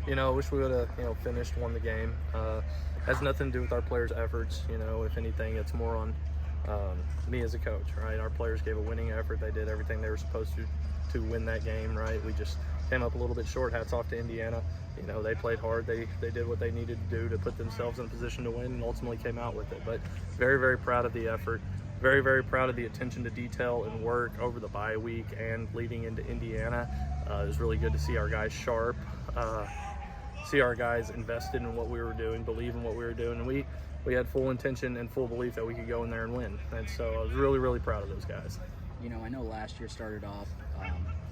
Wish we would have, finished, won the game. Has nothing to do with our players' efforts. If anything, it's more on me as a coach, right? Our players gave a winning effort. They did everything they were supposed to win that game, right? We just came up a little bit short. Hats off to Indiana. They played hard. They did what they needed to do to put themselves in a position to win, and ultimately came out with it. But very, very proud of the effort. Very, very proud of the attention to detail and work over the bye week and leading into Indiana. It was really good to see our guys sharp, see our guys invested in what we were doing, believe in what we were doing, and we had full intention and full belief that we could go in there and win. And so I was really, really proud of those guys. I know last year started off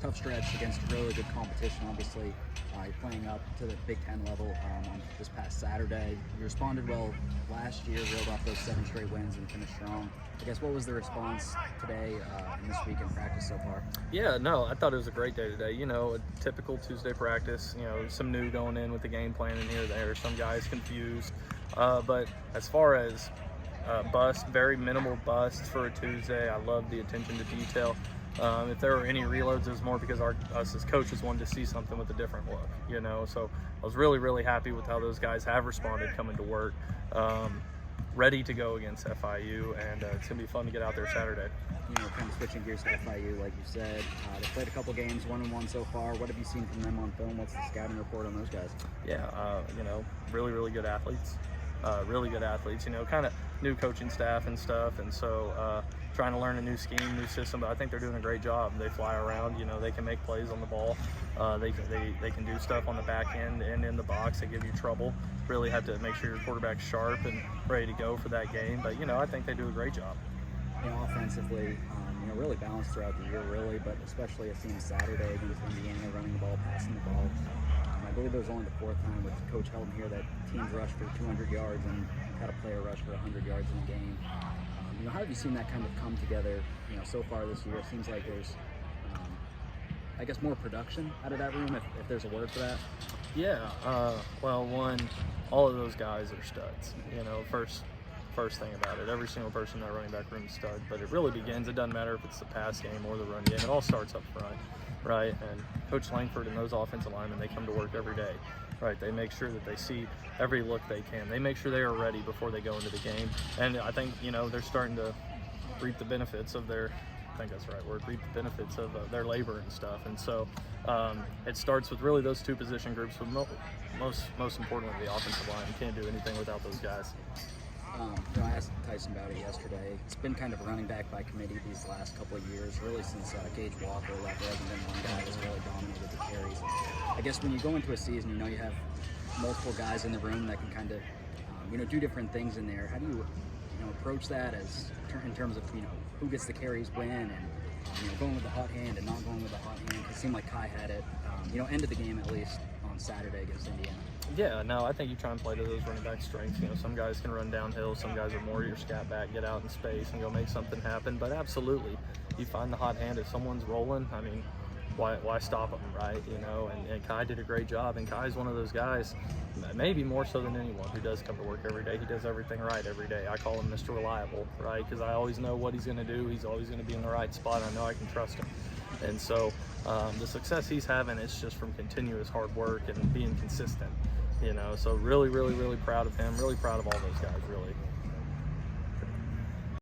tough stretch against really good competition. Obviously, you're playing up to the Big Ten level on this past Saturday. You responded well last year, reeled off those 7 straight wins and finished strong. I guess, what was the response today and this week in practice so far? Yeah, no, I thought it was a great day today. A typical Tuesday practice, some new going in with the game plan in here, there, some guys confused. But as far as very minimal busts for a Tuesday. I love the attention to detail. If there were any reloads, it was more because us as coaches wanted to see something with a different look, So I was really, really happy with how those guys have responded coming to work, ready to go against FIU, and it's going to be fun to get out there Saturday. Kind of switching gears to FIU, like you said, they played a couple games, 1-1 so far. What have you seen from them on film? What's the scouting report on those guys? Yeah, really, really good athletes. Kind of new coaching staff and stuff, and so trying to learn a new scheme, new system, but I think they're doing a great job. They fly around, they can make plays on the ball, they can do stuff on the back end and in the box that give you trouble. Really have to make sure your quarterback's sharp and ready to go for that game, but I think they do a great job. Offensively, really balanced throughout the year, really, but especially it seems Saturday against Indiana, running the ball, passing the ball. I believe it was only the 4th time with Coach Helton here that teams rushed for 200 yards and had a player rush for 100 yards in a game. How have you seen that kind of come together, so far this year? It seems like there's, I guess, more production out of that room, if there's a word for that. Yeah, well, one, all of those guys are studs. First thing about it, every single person in that running back room is stud, but it really begins, it doesn't matter if it's the pass game or the run game, it all starts up front, right? And Coach Langford and those offensive linemen, they come to work every day, right? They make sure that they see every look they can. They make sure they are ready before they go into the game, and I think, they're starting to reap the benefits of their, I think that's the right word, reap the benefits of their labor and stuff. And so it starts with really those 2 position groups, but most importantly, the offensive line. You can't do anything without those guys. I asked Tyson about it yesterday. It's been kind of a running back by committee these last couple of years, really since Gage Walker left. There hasn't been one guy that's really dominated the carries. I guess when you go into a season, you have multiple guys in the room that can kind of, do different things in there. How do you, approach that in terms of, who gets the carries when, and going with the hot hand and not going with the hot hand? It seemed like Kai had it, end of the game at least on Saturday against Indiana. Yeah, no, I think you try and play to those running back strengths. Some guys can run downhill, some guys are more your scat back, get out in space and go make something happen. But absolutely, you find the hot hand. If someone's rolling, I mean, why stop them, right? And Kai did a great job, and Kai's one of those guys, maybe more so than anyone, who does come to work every day. He does everything right every day. I call him Mr. Reliable, right? Because I always know what he's going to do. He's always going to be in the right spot. I know I can trust him. And so the success he's having is just from continuous hard work and being consistent, So really, really, really proud of him. Really proud of all those guys, really.